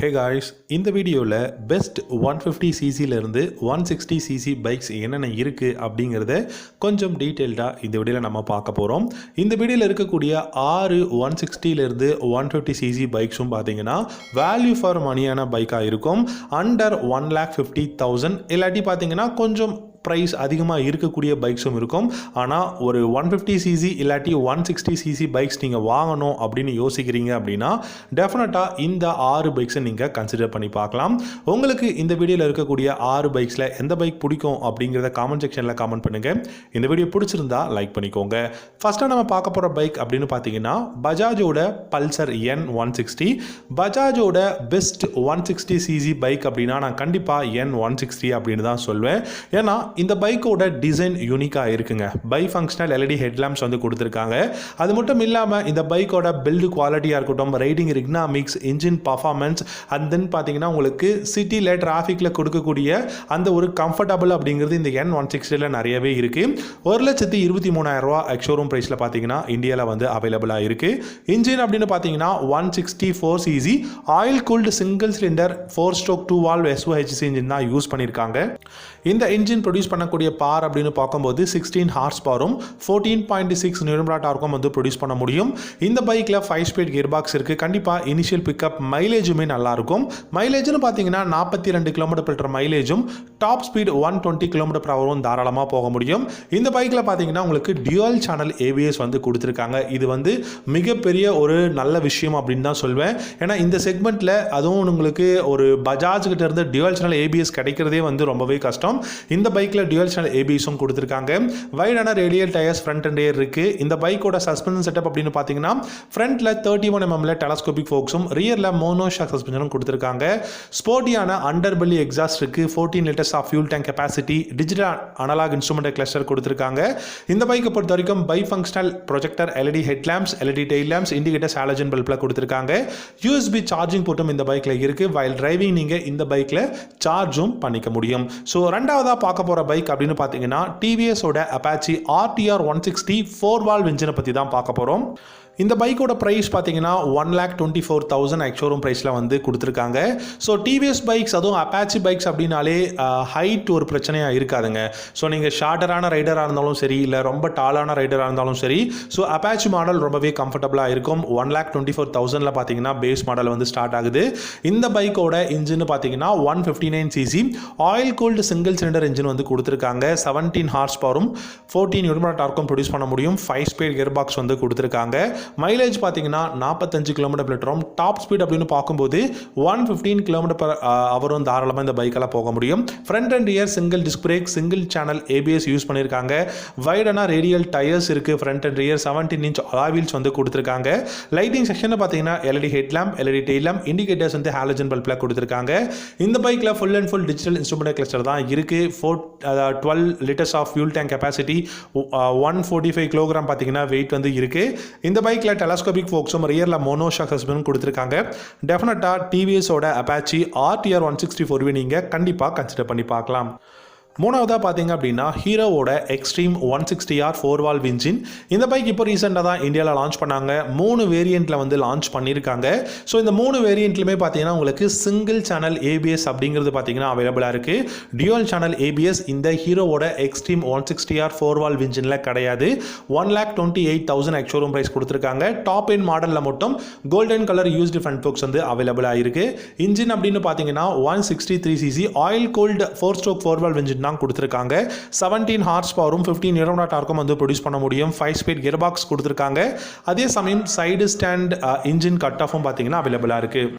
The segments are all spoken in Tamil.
Hey guys, இந்த வீடியோவில் பெஸ்ட் 150cc லேருந்து 160cc பைக்ஸ் என்னென்ன இருக்குது அப்படிங்கிறத கொஞ்சம் டீட்டெயில்டாக இந்த வீடியோவில் நம்ம பார்க்க போகிறோம். இந்த வீடியோவில் இருக்கக்கூடிய 6 160லேருந்து 150cc பைக்ஸும் பார்த்தீங்கன்னா வேல்யூ ஃபார் மணியான பைக்காக இருக்கும். அண்டர் 1,50,000 இல்லாட்டி பார்த்தீங்கன்னா கொஞ்சம் ப்ரைஸ் அதிகமாக இருக்கக்கூடிய பைக்ஸும் இருக்கும். ஆனால் ஒரு 150cc இல்லாட்டி 160cc பைக்ஸ் நீங்கள் வாங்கணும் அப்படின்னு யோசிக்கிறீங்க அப்படின்னா டெஃபினட்டாக இந்த 6 பைக்ஸை நீங்கள் கன்சிடர் பண்ணி பார்க்கலாம். உங்களுக்கு இந்த வீடியோவில் இருக்கக்கூடிய 6 பைக்ஸில் எந்த பைக் பிடிக்கும் அப்படிங்கிறத காமெண்ட் செக்ஷனில் காமெண்ட் பண்ணுங்கள். இந்த வீடியோ பிடிச்சிருந்தா லைக் பண்ணிக்கோங்க. ஃபஸ்ட்டாக நம்ம பார்க்க போகிற பைக் அப்படின்னு பார்த்தீங்கன்னா பஜாஜோட பல்சர் N160. பஜாஜோட பெஸ்ட் 160cc பைக் அப்படின்னா நான் கண்டிப்பாக N160 அப்படின்னு தான் சொல்வேன். ஏன்னா இந்த பைக்கோட டிசைன் யூனிக்காக இருக்குங்க. பை ஃபங்க்ஷனல் எல்இடி ஹெட்லாம்ப்ஸ் வந்து கொடுத்துருக்காங்க. அது மட்டும் இல்லாமல் இந்த பைக்கோட பில்டு குவாலிட்டியாக இருக்கட்டும், riding economics, engine performance and then பார்த்தீங்கன்னா உங்களுக்கு சிட்டியில் டிராஃபிக்கில் கொடுக்கக்கூடிய அந்த ஒரு கம்ஃபர்டபுள் அப்படிங்கிறது இந்த N160 நிறையவே இருக்குது. 1,23,000 எக்ஷோரூம் ப்ரைஸில் பார்த்தீங்கன்னா இந்தியாவில் வந்து அவைலபிளாக இருக்குது. இன்ஜின் அப்படின்னு பார்த்தீங்கன்னா 164cc oil cooled single cylinder 4-stroke 2-valve SOHC engine தான் யூஸ் பண்ணியிருக்காங்க. இந்த இன்ஜின் ப்ரொடியூஸ் பண்ணக்கூடிய பார் அப்படின்னு பார்க்கும்போது 16 ஹார்ஸ் பவரும் 14.6 நியூட்டன் டார்க்கும் வந்து ப்ரொடியூஸ் பண்ண முடியும். இந்த பைக்கில் 5-speed கியர் பாக்ஸ் இருக்குது. கண்டிப்பாக இனிஷியல் பிக்கப் மைலேஜுமே நல்லாயிருக்கும். மைலேஜ்னு பார்த்தீங்கன்னா 42 km/h மைலேஜும் டாப் ஸ்பீட் 120 km/h தாராளமாக போக முடியும். இந்த பைக்கில் பார்த்தீங்கன்னா உங்களுக்கு டியூவல் சேனல் ABS வந்து கொடுத்துருக்காங்க. இது வந்து மிகப்பெரிய ஒரு நல்ல விஷயம் அப்படின்னு தான் சொல்வேன். ஏன்னா இந்த செக்மெண்ட்டில் அதுவும் உங்களுக்கு ஒரு பஜாஜ் கிட்ட இருந்து டியூவல் சேனல் ABS கிடைக்கிறதே வந்து ரொம்பவே கஷ்டம். இந்த பைக்கில் டியூவல் சேனல் ABSும் கொடுத்துருக்காங்க. வைடான radial tyres front and rear இருக்குது. இந்த பைக்கோட சஸ்பென்ஷன் செட்டப் அப்படின்னு பார்த்தீங்கன்னா ஃப்ரண்ட்டில் 31 mm டெலஸ்கோபிக் ஃபோக்ஸும் ரியரில் மோனோ ஷாக் சஸ்பென்ஷனும் கொடுத்துருக்காங்க. ஸ்போர்ட்டியான அண்டர் பெல்லி எக்ஸாஸ்ட் இருக்குது. 14 liters of fuel tank capacity, digital analogue instrument cluster கொடுத்துருக்காங்க. இந்த பைக்கை பொறுத்த வரைக்கும் bi functional projector, LED headlamps, LED tail lamps, indicators, halogen பல்பில் கொடுத்துருக்காங்க. USB சார்ஜிங் போர்ட்டும் இந்த பைக்கில் இருக்குது. வைல் டிரைவிங் நீங்கள் இந்த பைக்கில் சார்ஜும் பண்ணிக்க முடியும். ஸோ ரெண்டாவதாக பார்க்க போகிற பைக் அப்படின்னு பார்த்தீங்கன்னா டிவிஎஸோட அப்பாச்சி RTR 160 4-valve இன்ஜினை பற்றி தான் பார்க்க போகிறோம். இந்த பைக்கோட ப்ரைஸ் பார்த்தீங்கன்னா 1,24,000 எக்ஷோரூம் ப்ரைஸில் வந்து கொடுத்துருக்காங்க. ஸோ டிவிஎஸ் பைக்ஸ் அதுவும் அப்பாச்சி பைக்ஸ் அப்படின்னாலே ஹைட் ஒரு பிரச்சனையாக இருக்காதுங்க. ஸோ நீங்கள் ஷார்ட்டரான ரைடராக இருந்தாலும் சரி, இல்லை ரொம்ப டாலான ரைடராக இருந்தாலும் சரி, ஸோ அப்பாச்சி மாடல் ரொம்பவே கம்ஃபர்டபுளாக இருக்கும். 1,24,000 பார்த்தீங்கன்னா பேஸ் மாடல் வந்து ஸ்டார்ட் ஆகுது. இந்த பைக்கோட இன்ஜின் பார்த்தீங்கன்னா 159cc oil cooled single cylinder engine வந்து கொடுத்துருக்காங்க. 17 ஹார்ஸ் பவரும் 14 நியூட்டன் டார்க்கும் ப்ரொடியூஸ் பண்ண முடியும். 5-speed கியர் பாக்ஸ் வந்து கொடுத்துருக்காங்க. மைலேஜ் பார்த்தீங்கன்னா 45 km/h. டாப் ஸ்பீட் அப்படின்னு பார்க்கும்போது 115 km/h தாராளமாக இந்த பைக்கெல்லாம் போக முடியும். Front and rear single disc brake, single channel ABS use பண்ணியிருக்காங்க. வைடான ரேடியல் டயர்ஸ் இருக்குது. Front and rear 17 inch alloy wheels வந்து கொடுத்துருக்காங்க. லைட்டிங் செக்ஷனில் பார்த்தீங்கன்னா LED headlamp, LED tail lamp, indicators வந்து ஹாலஜன் பல்பில் கொடுத்துருக்காங்க. இந்த பைக்கில் full and full digital instrument cluster தான் இருக்குது. 12 liters of fuel tank capacity, 145 kg பார்த்தீங்கன்னா வெயிட் வந்து இருக்குது. இந்த பைக்கில் டெலஸ்கோபிக் ஃபோக்ஸும் ரியரில் மோனோ ஷாக் சஸ்பென்ஷன் கொடுத்துருக்காங்க. டெஃபினட்டாக டிவிஎஸோட அப்பாச்சி RTR 160 நீங்கள் கண்டிப்பாக கன்சிடர் பண்ணி பார்க்கலாம். மூணாவதாக பார்த்தீங்க அப்படின்னா ஹீரோவோட எக்ஸ்ட்ரீம் 160R 4-valve இன்ஜின். இந்த பைக் இப்போ ரீசெண்டாக தான் இந்தியாவில் லான்ச் பண்ணாங்க. 3 வேரியண்ட்டில் வந்து லான்ச் பண்ணியிருக்காங்க. ஸோ இந்த 3 வேரியண்ட்லையுமே பார்த்தீங்கன்னா உங்களுக்கு சிங்கிள் சேனல் ABS அப்படிங்கிறது பார்த்தீங்கன்னா அவைலபிளாக இருக்குது. டியூவல் சேனல் ABS இந்த ஹீரோவோட எக்ஸ்ட்ரீம் 160R 4-valve இன்ஜினில் கிடையாது. 1,28,000 எக்ஷோரூம் ப்ரைஸ் கொடுத்துருக்காங்க. டாப் எண்ட் மாடலில் மட்டும் golden colour used front forks வந்து அவைலபிளாக இருக்குது. இன்ஜின் அப்படின்னு பார்த்தீங்கன்னா 163cc oil cooled 4-stroke 4-valve engine தான் கொடுத்துருக்காங்க. 17 ஹார்ஸ் பவரும் 15 நியூட்டன் டார்க்கும் வந்து ப்ரொடியூஸ் பண்ண முடியும். 5-speed கியர் பாக்ஸ் கொடுத்துருக்காங்க. அதே சமயம் சைடு ஸ்டாண்ட் இன்ஜின் கட் ஆஃபும் பார்த்தீங்கன்னா அவைலபிளாக இருக்குது.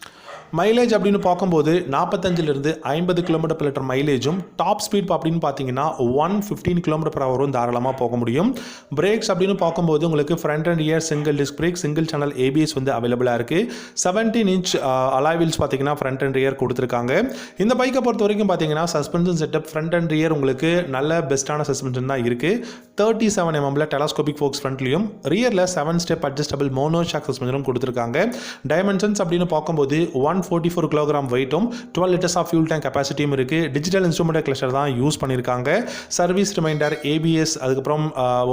மைலேஜ் அப்படின்னு பார்க்கும்போது 45 50 km/h மைலேஜும் டாப் ஸ்பீட் அப்படின்னு பார்த்தீங்கன்னா 115 km/h தாராளமாக போக முடியும். பிரேக்ஸ் அப்படின்னு பார்க்கும்போது உங்களுக்கு front and rear single disc brake, single channel ABS வந்து அவைலபிளாக இருக்குது. 17 inch அலாய் வீல்ஸ் பார்த்தீங்கன்னா ஃப்ரண்ட் அண்ட் ரியர் கொடுத்துருக்காங்க. இந்த பைக்கை பொறுத்த வரைக்கும் பார்த்தீங்கன்னா suspension setup front and rear உங்களுக்கு நல்ல பெஸ்ட்டான சஸ்பென்ஷன் தான் இருக்குது. 37 mm டெலஸ்கோபிக் ஃபோக்ஸ் ஃப்ரண்ட்லையும் ரியரில் 7-step அட்ஜஸ்டபிள் மோனோ ஷாக் சஸ்பென்ஷனும் கொடுத்துருக்காங்க. டைமென்ஷன்ஸ் அப்படின்னு பார்க்கும்போது 144 கிலோகிராம் வெயிட்டும் 12 லிட்டர்ஸ் ஆஃப் ஃபியூல் டேங்க் கெப்பாசிட்டியும் இருக்குது. டிஜிட்டல் இன்ஸ்ட்ருமெண்ட் கிளஸ்டர் தான் யூஸ் பண்ணியிருக்காங்க. சர்வீஸ் ரிமைண்டர், ஏபிஎஸ், அதுக்கப்புறம்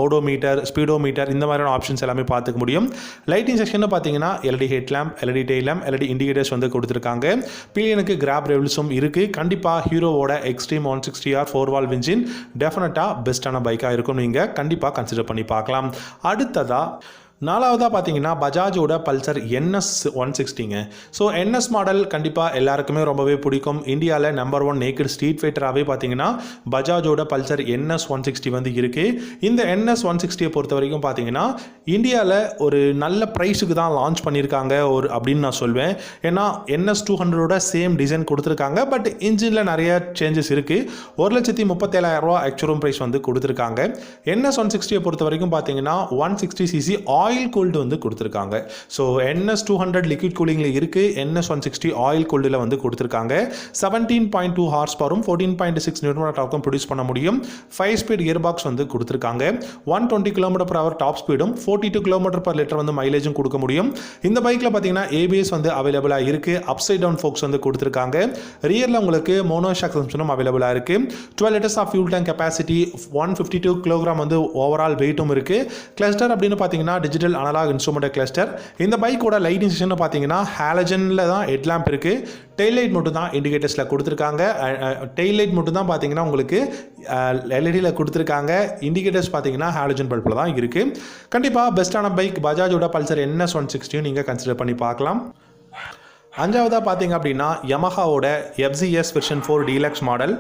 ஓடோமீட்டர், ஸ்பீடோமீட்டர் இந்த மாதிரியான ஆப்ஷன்ஸ் எல்லாமே பார்த்துக்க முடியும். லைட்டிங் செக்ஷன் பார்த்தீங்கன்னா LED head lamp, LED tail lamp, LED indicators வந்து கொடுத்துருக்காங்க. பில்லியனுக்கு கிராப் ரெவல்ஸும் இருக்குது. கண்டிப்பாக ஹீரோவோட எக்ஸ்ட்ரீம் 160R 4-valve இன்ஜின் டெஃபினட்டாக பெஸ்ட்டான பைக்காக இருக்கும். நீங்கள் கண்டிப்பாக கன்சிடர் பண்ணி பார்க்கலாம். அடுத்ததாக நாலாவதாக பார்த்தீங்கன்னா பஜாஜோட பல்சர் NS 160ங்க. ஸோ NS மாடல் கண்டிப்பாக எல்லாருக்குமே ரொம்பவே பிடிக்கும். இந்தியாவில் நம்பர் 1 நேக்கட் ஸ்ட்ரீட் ஃபைட்டராகவே பார்த்தீங்கன்னா பஜாஜோட பல்சர் NS 160 வந்து இருக்குது. இந்த NS 160 பொறுத்த வரைக்கும் பார்த்தீங்கன்னா இந்தியாவில் ஒரு நல்ல ப்ரைஸுக்கு தான் லான்ச் பண்ணியிருக்காங்க அப்படின்னு நான் சொல்வேன். ஏன்னா NS 200ஓட சேம் டிசைன் கொடுத்துருக்காங்க. பட் இன்ஜினில் நிறைய சேஞ்சஸ் இருக்குது. 1,37,000 ஆக்சுவல் ப்ரைஸ் வந்து கொடுத்துருக்காங்க. NS 160 பொறுத்த வரைக்கும் பார்த்தீங்கன்னா 160cc ஆயில் கூல்டு வந்து கொடுத்துருக்காங்க. ஸோ NS 200 லிக்விட் கூலிங்கில் இருக்குது. NS 160 ஆயில் கூல்டில் வந்து கொடுத்துருக்காங்க. 17.2 ஹார்ஸ் பவரும் 14.6 நியூட்டன் டார்க்கும் ப்ரொடியூஸ் பண்ண முடியும். 5 ஸ்பீட் கியர் பாக்ஸ் வந்து கொடுத்துருக்காங்க. 120 km/h டாப் ஸ்பீடும் 42 km/லிட்டர் வந்து மைலேஜும் கொடுக்க முடியும். இந்த பைக்கில் பார்த்தீங்கன்னா ஏபிஎஸ் வந்து அவைலபிளாக இருக்குது. அப்சைட் டவுன் ஃபோக்ஸ் வந்து கொடுத்துருக்காங்க. ரியரில் உங்களுக்கு மோனோஷாக் சஸ்பென்ஷனும் அவைலபிளாக இருக்குது. 12 litres of fuel tank capacity, 152 kilogram வந்து ஓவரால் வெயிட்டும் இருக்குது. கிளஸ்டர் அப்படின்னு பார்த்தீங்கன்னா டிஜிட்டல் அனலாக் இன்ஸ்ட்ருமெண்ட் கிளஸ்டர். இந்த பைக்கோட லைட்டிங் செக்ஷன் பார்த்தீங்கன்னா ஹாலஜனில் தான் ஹெட் லேம்ப் இருக்குது. டெயில் லைட் மட்டும் தான் இண்டிகேட்டர்ஸில் கொடுத்துருக்காங்க. டெயில் லைட் மட்டும் தான் பார்த்தீங்கன்னா உங்களுக்கு எல்இடியில் கொடுத்துருக்காங்க. இண்டிகேட்டர்ஸ் பார்த்தீங்கன்னா ஹாலஜன் பல்பில் தான் இருக்குது. கண்டிப்பாக பெஸ்ட்டான பைக் பஜாஜோட பல்சர் NS 160 நீங்கள் கன்சிடர் பண்ணி பார்க்கலாம். அஞ்சாவதாக பார்த்தீங்க அப்படின்னா யமஹாவோட FZS வெர்ஷன் 4 டீலக்ஸ் மாடல்.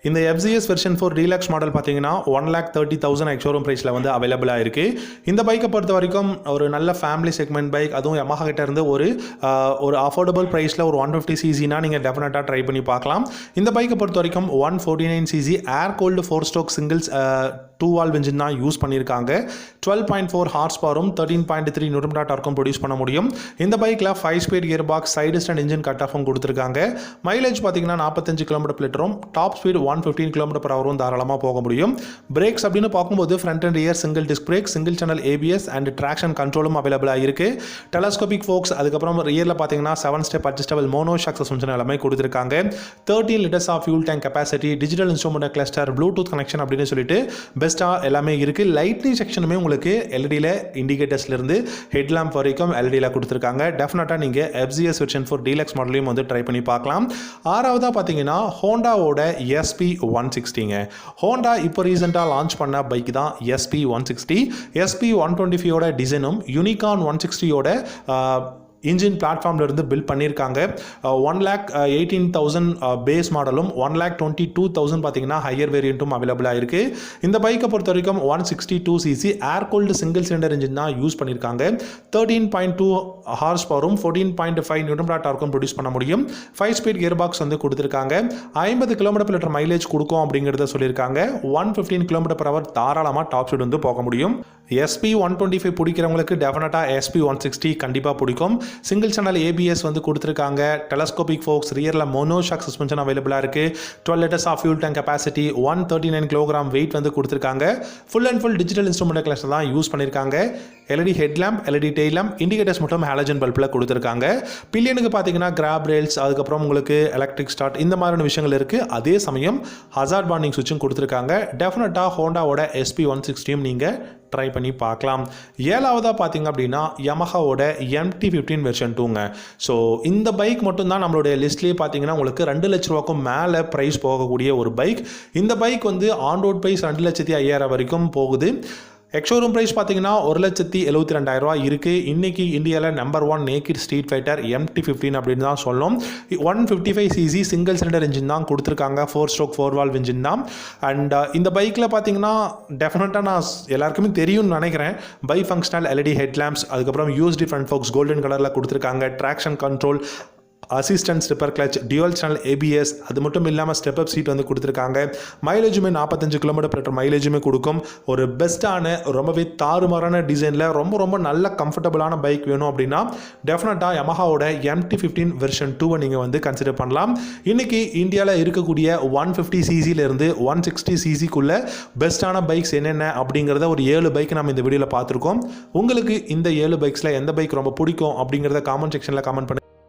இந்த FZS வெர்ஷன் 4 டீலக்ஸ் மாடல் பார்த்தீங்கன்னா 1,30,000 எக்ஸோரூம் ப்ரைஸில் வந்து அவைலபிளாக இருக்குது. இந்த பைக்கை பொறுத்த வரைக்கும் ஒரு நல்ல ஃபேமிலி செக்மெண்ட் பைக், அதுவும் Yamaha கிட்ட இருந்து ஒரு அஃபோர்டபுள் ப்ரைஸில் ஒரு 150cc நீங்கள் டெஃபினட்டாக ட்ரை பண்ணி பார்க்கலாம். இந்த பைக்கை பொறுத்த வரைக்கும் 149cc ஏர் gold 4-stroke singles 2-valve engine தான் யூஸ் பண்ணியிருக்காங்க. 12.4 ஹார்ஸ் பவரும் 13.3 நியூட்டன் டார்க்கும் ப்ரொடியூஸ் பண்ண முடியும். இந்த பைக்கில் 5 speed gear box, side stand engine cut ஆஃபும் கொடுத்துருக்காங்க. மைலேஜ் பார்த்தீங்கன்னா 45 km/லிட்டரும் டாப் ஸ்பீட் 115 km/h தாராளமாக போக முடியும். பிரேக்ஸ் அப்படின்னு பார்க்கும்போது front and rear single disc brake, single channel ABS and traction கண்ட்ரோலும் அவைலபிளாக இருக்குது. டெலஸ்கோபிக் ஃபோக்ஸ், அதுக்கப்புறம் ரியரில் பார்த்தீங்கன்னா 7 ஸ்டெப் அட்ஜஸ்டபிள் மோனோஷாக் சஸ்பென்ஷன் எல்லாமே கொடுத்துருக்காங்க. 13 litres of fuel tank capacity, digital instrument cluster, Bluetooth connection அப்படின்னு சொல்லிட்டு பெஸ்ட்டாக எல்லாமே இருக்குது. லைட்டிங் செக்ஷனுமே உங்களுக்கு எல்இடியில் இண்டிகேட்டர்ஸ்லேருந்து ஹெட் லேம்ப் வரைக்கும் எல்இடியில் கொடுத்துருக்காங்க. டெஃபினட்டாக நீங்கள் FZS வெர்ஷன் 4 டீலக்ஸ் மாடலையும் வந்து ட்ரை பண்ணி பார்க்கலாம். ஆறாவதாக பார்த்தீங்கன்னா ஹோண்டாவோட SP 160ங்க. ஹோண்டா இப்போ ரீசெண்டாக லான்ச் பண்ண பைக் தான் SP 160. SP 125ஓட டிசைனும் யூனிகார்ன் 160ஓட இன்ஜின் பிளாட்ஃபார்மில் இருந்து பில்ட் பண்ணியிருக்காங்க. 1,18,000 பேஸ் மாடலும் 1,22,000 பார்த்தீங்கன்னா ஹையர் வேரியண்ட்டும் அவைலபிளாக இருக்குது. இந்த பைக்கை பொறுத்த வரைக்கும் 162cc ஏர் கோல்டு சிங்கிள் சிலிண்டர் இன்ஜின் தான் யூஸ் பண்ணியிருக்காங்க. 13.2 ஹார்ஸ் பவரும் 14.5 நியூட்டன் டார்க்கும் ப்ரொடியூஸ் பண்ண முடியும். 5 ஸ்பீட் கியர் பாக்ஸ் வந்து கொடுத்துருக்காங்க. 50 km/லிட்டர் மைலேஜ் கொடுக்கும் அப்படிங்கிறத சொல்லியிருக்காங்க. 115 km/h தாராளமாக டாப் ஸ்பீட் வந்து போக முடியும். SP 125 பிடிக்கிறவங்களுக்கு டெஃபினட்டாக SP 160 கண்டிப்பாக பிடிக்கும். சிங்கிள் சேனல் ABS வந்து கொடுத்துருக்காங்க. டெலஸ்கோபிக் ஃபோக்ஸ், ரியரில் மோனோஷாக் சஸ்பென்ஷன் அவைலபிளாக இருக்குது. 12 litres of fuel tank capacity, 139 kg weight வந்து கொடுத்துருக்காங்க. Full and full digital instrument cluster தான் யூஸ் பண்ணியிருக்காங்க. LED head lamp, LED tail lamp, indicators மட்டும் ஹாலஜன் பல்பில் கொடுத்துருக்காங்க. பில்லியனுக்கு பார்த்தீங்கன்னா கிராப் ரேல்ஸ், அதுக்கப்புறம் உங்களுக்கு எலக்ட்ரிக் ஸ்டார்ட் இந்த மாதிரியான விஷயங்கள் இருக்குது. அதே சமயம் ஹசார்ட் வார்னிங் சுவிட்சும் கொடுத்துருக்காங்க. டெஃபினட்டாக ஹோண்டாவோட SP 160 நீங்கள் ட்ரை பண்ணி பார்க்கலாம். ஏழாவதாக பார்த்தீங்க அப்படின்னா யமஹாவோட MT-15 வெர்ஷன் 2ங்க. ஸோ இந்த பைக் மட்டும்தான் நம்மளுடைய லிஸ்ட்லேயே பார்த்தீங்கன்னா உங்களுக்கு 2 லட்ச ரூபாய்க்கும் மேலே ப்ரைஸ் போகக்கூடிய ஒரு பைக். இந்த பைக் வந்து ஆன் ரோட் ப்ரைஸ் 2,05,000 வரைக்கும் போகுது. எக்ஷோரூம் ப்ரைஸ் பார்த்தீங்கன்னா 1,72,000 இருக்குது. இன்றைக்கி இந்தியாவில் number 1 naked street fighter MT-15 அப்படின்னு தான் சொல்லணும். 155cc சிங்கிள் சிலிண்டர் இன்ஜின் தான் கொடுத்துருக்காங்க. 4-stroke 4-valve இன்ஜின் தான். அண்ட் இந்த பைக்கில் பார்த்தீங்கன்னா டெஃபினட்டாக நான் எல்லாருக்குமே தெரியும்னு நினைக்கிறேன். By functional LED head lamps, அதுக்கப்புறம் யூஸ்டி ஃப்ரண்ட் ஃபோக்ஸ் கோல்டன் கலரில் கொடுத்துருக்காங்க. Traction control, assistant slipper clutch, dual channel ABS, அது மட்டும் இல்லாமல் ஸ்டெப் அப் சீட் வந்து கொடுத்துருக்காங்க. மைலேஜுமே 45 km/h மைலேஜுமே கொடுக்கும். ஒரு பெஸ்ட்டான ரொம்பவே தாறுமாறான டிசைனில் ரொம்ப நல்ல கம்ஃபர்டபுளான பைக் வேணும் அப்படின்னா டெஃபினட்டாக யமஹாவோட MT-15 வெர்ஷன் 2 நீங்கள் வந்து கன்சிடர் பண்ணலாம். இன்றைக்கி இந்தியாவில் இருக்கக்கூடிய 150cc-லேருந்து 160cc-க்குள்ள பெஸ்ட்டான பைக்ஸ் என்னென்ன அப்படிங்கிறத ஒரு 7 பைக் நம்ம இந்த வீடியோவில் பார்த்துருக்கோம். உங்களுக்கு இந்த 7 பைக்ஸில் எந்த பைக் ரொம்ப பிடிக்கும் அப்படிங்கிறத காமெண்ட் செக்ஷனில் கமெண்ட் பண்ணுங்கள்.